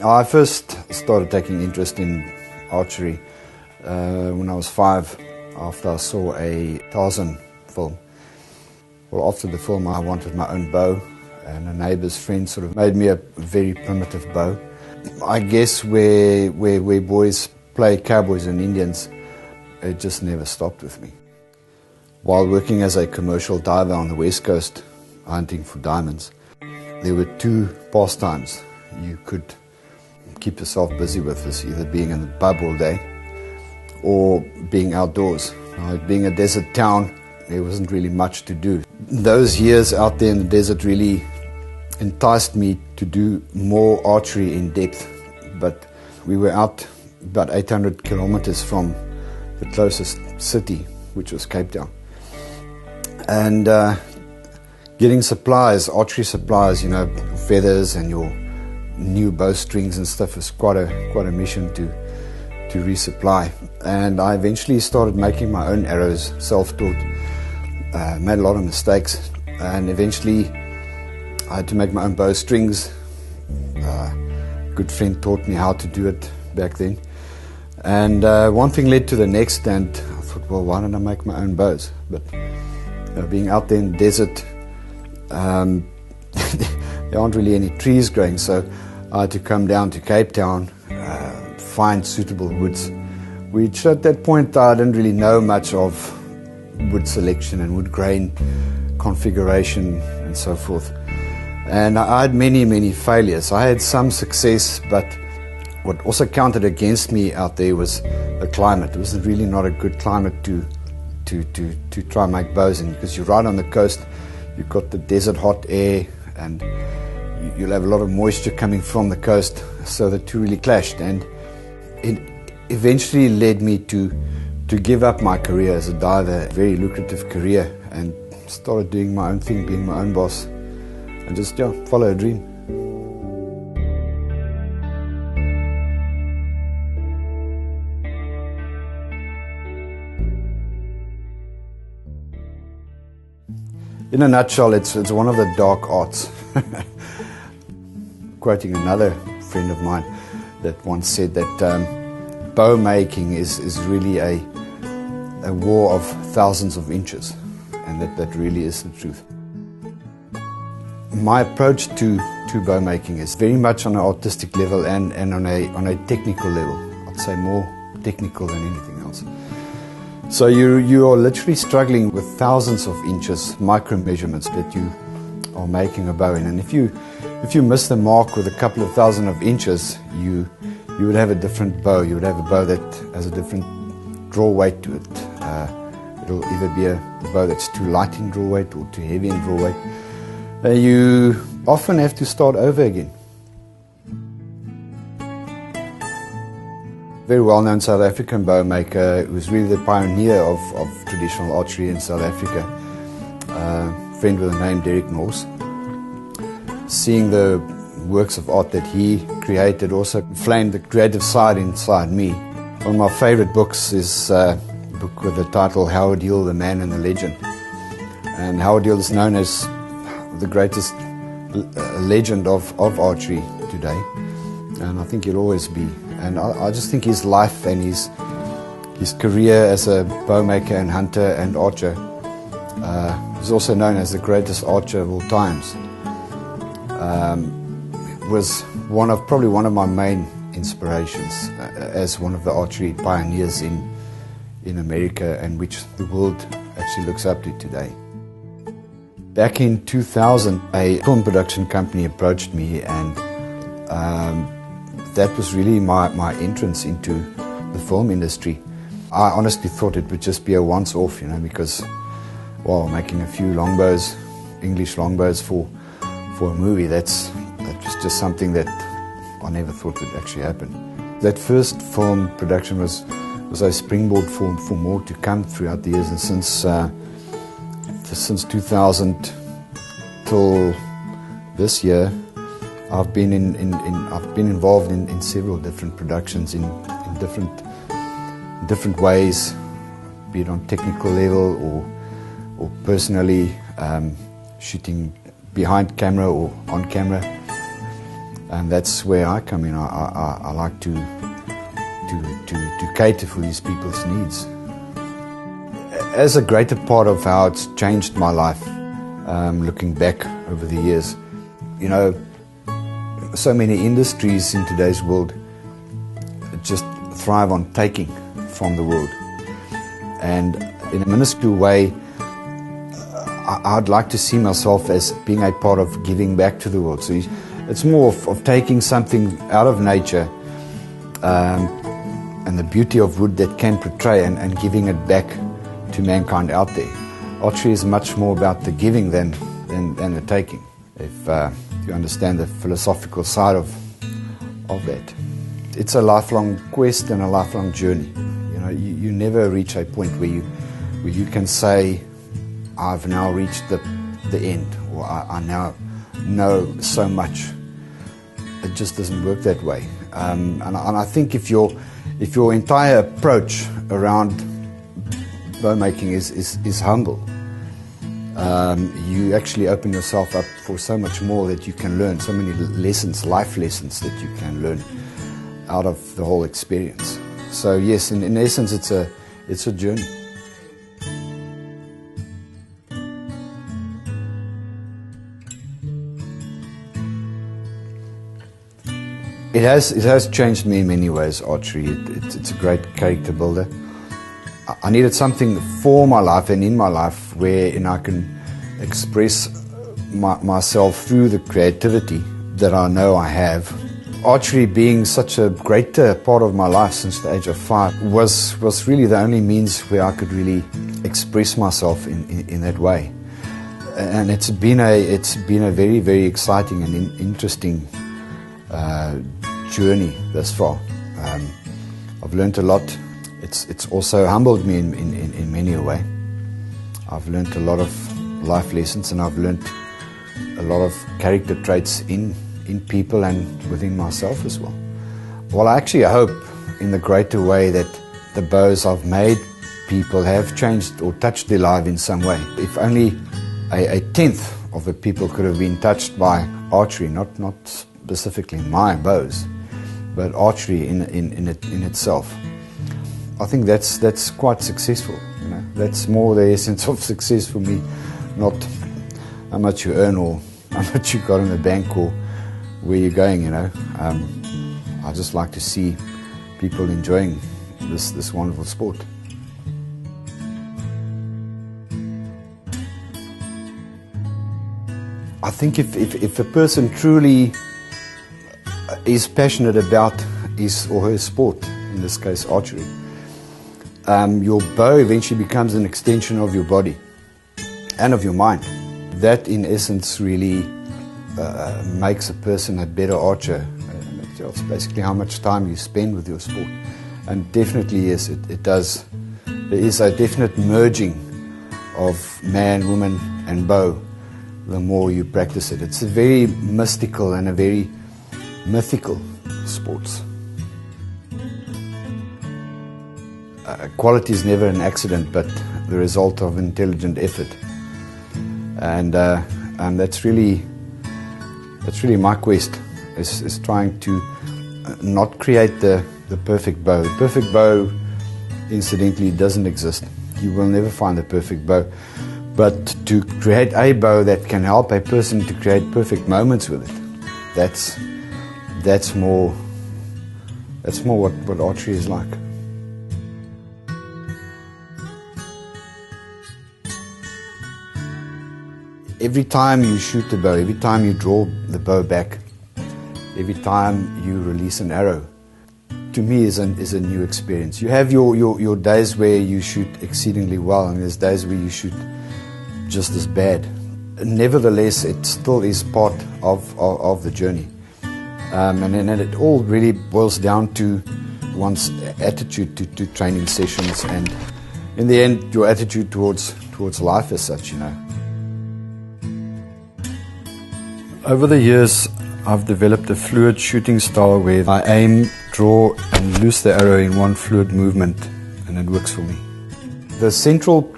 I first started taking interest in archery when I was 5, after I saw a Tarzan film. Well, after the film I wanted my own bow, and a neighbour's friend sort of made me a very primitive bow. I guess where boys play cowboys and Indians, it just never stopped with me. While working as a commercial diver on the West Coast, hunting for diamonds, there were 2 pastimes you could keep yourself busy with, is either being in the pub all day or being outdoors. Being a desert town, there wasn't really much to do. Those years out there in the desert really enticed me to do more archery in depth, but we were out about 800 kilometers from the closest city, which was Cape Town. And getting supplies, archery supplies, you know, feathers and your new bowstrings and stuff, was quite a mission to resupply. And I eventually started making my own arrows, self-taught. Made a lot of mistakes, and eventually I had to make my own bowstrings. A good friend taught me how to do it back then. And one thing led to the next, and I thought, well, why don't I make my own bows? But being out there in the desert, there aren't really any trees growing, so I had to come down to Cape Town, find suitable woods, which at that point I didn't really know much of wood selection and wood grain configuration and so forth. And I had many failures. I had some success, but what also counted against me out there was the climate. It was really not a good climate to try and make bows in, because you're right on the coast, you've got the desert hot air, and you'll have a lot of moisture coming from the coast, so the two really clashed. And it eventually led me to give up my career as a diver, a very lucrative career, and started doing my own thing, being my own boss, and just follow a dream. In a nutshell, it's one of the dark arts. Quoting another friend of mine that once said that bow making is really a war of thousands of inches, and that really is the truth. My approach to bow making is very much on an artistic level and on a technical level. I'd say more technical than anything else. So you are literally struggling with thousands of inches, micro measurements that you are making a bow in, and if you miss the mark with a couple of thousand of inches, you would have a different bow. You would have a bow that has a different draw weight to it. It'll either be a bow that's too light in draw weight or too heavy in draw weight. You often have to start over again. Very well-known South African bow maker who was really the pioneer of traditional archery in South Africa, a friend with the name Derek Norse. Seeing the works of art that he created also inflamed the creative side inside me. One of my favorite books is a book with the title Howard Hill, The Man and the Legend. And Howard Hill is known as the greatest legend of archery today, and I think he'll always be. And I just think his life and his career as a bowmaker and hunter and archer is also known as the greatest archer of all times. Was probably one of my main inspirations as one of the archery pioneers in America, and which the world actually looks up to today. Back in 2000, a film production company approached me, and that was really my entrance into the film industry. I honestly thought it would just be a once-off, because, well, making a few longbows, English longbows for a movie, that was just something that I never thought would actually happen. That first film production was a springboard for more to come throughout the years, and since 2000 till this year, I've been involved in several different productions in different ways, be it on technical level or personally, shooting behind camera or on camera. And that's where I come in. I like to cater for these people's needs. As a greater part of how it's changed my life, looking back over the years, you know, so many industries in today's world just thrive on taking from the world. And in a minuscule way, I'd like to see myself as being a part of giving back to the world. So it's more of taking something out of nature and the beauty of wood that can portray and giving it back to mankind out there. Archery is much more about the giving than the taking, if you understand the philosophical side of that. It's a lifelong quest and a lifelong journey. You know, you never reach a point where you can say, I've now reached the end, or I now know so much. It just doesn't work that way. And I think if your entire approach around bowmaking is humble, you actually open yourself up for so much more that you can learn, so many lessons, life lessons that you can learn out of the whole experience. So yes, in essence, it's a journey. It has changed me in many ways, archery. It's a great character builder. I needed something for my life and in my life where I can express myself through the creativity that I know I have. Archery being such a greater part of my life since the age of 5 was really the only means where I could really express myself in that way. And it's been a very, very exciting and interesting journey thus far. I've learned a lot. It's also humbled me in many a way. I've learned a lot of life lessons, and I've learned a lot of character traits in people and within myself as well. Well, I actually hope in the greater way that the bows I've made people have changed or touched their life in some way. If only a tenth of the people could have been touched by archery, not specifically my bows, but archery in itself. I think that's quite successful. You know, that's more the essence of success for me, not how much you earn or how much you got in the bank or where you're going. You know, I just like to see people enjoying this wonderful sport. I think if a person truly is passionate about his or her sport, in this case archery, your bow eventually becomes an extension of your body and of your mind. That in essence really makes a person a better archer. It's basically how much time you spend with your sport. And definitely yes, it does. There is a definite merging of man, woman and bow the more you practice it. It's a very mystical and a very mythical sport. Quality is never an accident, but the result of intelligent effort. And that's really my quest, is trying to not create the perfect bow. The perfect bow, incidentally, doesn't exist. You will never find the perfect bow. But to create a bow that can help a person to create perfect moments with it, that's more what archery is like. Every time you shoot the bow, every time you draw the bow back, every time you release an arrow, to me is a new experience. You have your days where you shoot exceedingly well, and there's days where you shoot just as bad. Nevertheless, it still is part of the journey. And then it all really boils down to one's attitude to training sessions, and in the end, your attitude towards life as such, you know. Over the years, I've developed a fluid shooting style where I aim, draw and loose the arrow in one fluid movement, and it works for me. The central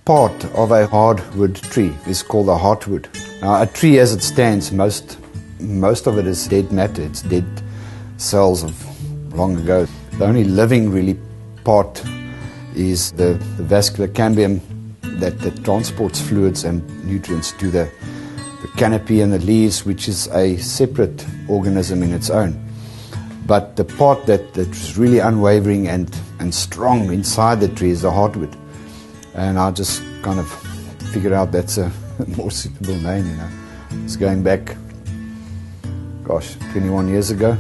part of a hardwood tree is called a heartwood. Now, a tree as it stands, most Most of it is dead matter, it's dead cells of long ago. The only living really part is the vascular cambium that transports fluids and nutrients to the canopy and the leaves, which is a separate organism in its own. But the part that's really unwavering and strong inside the tree is the heartwood. And I just kind of figured out that's a more suitable name, you know. It's going back, gosh, 21 years ago.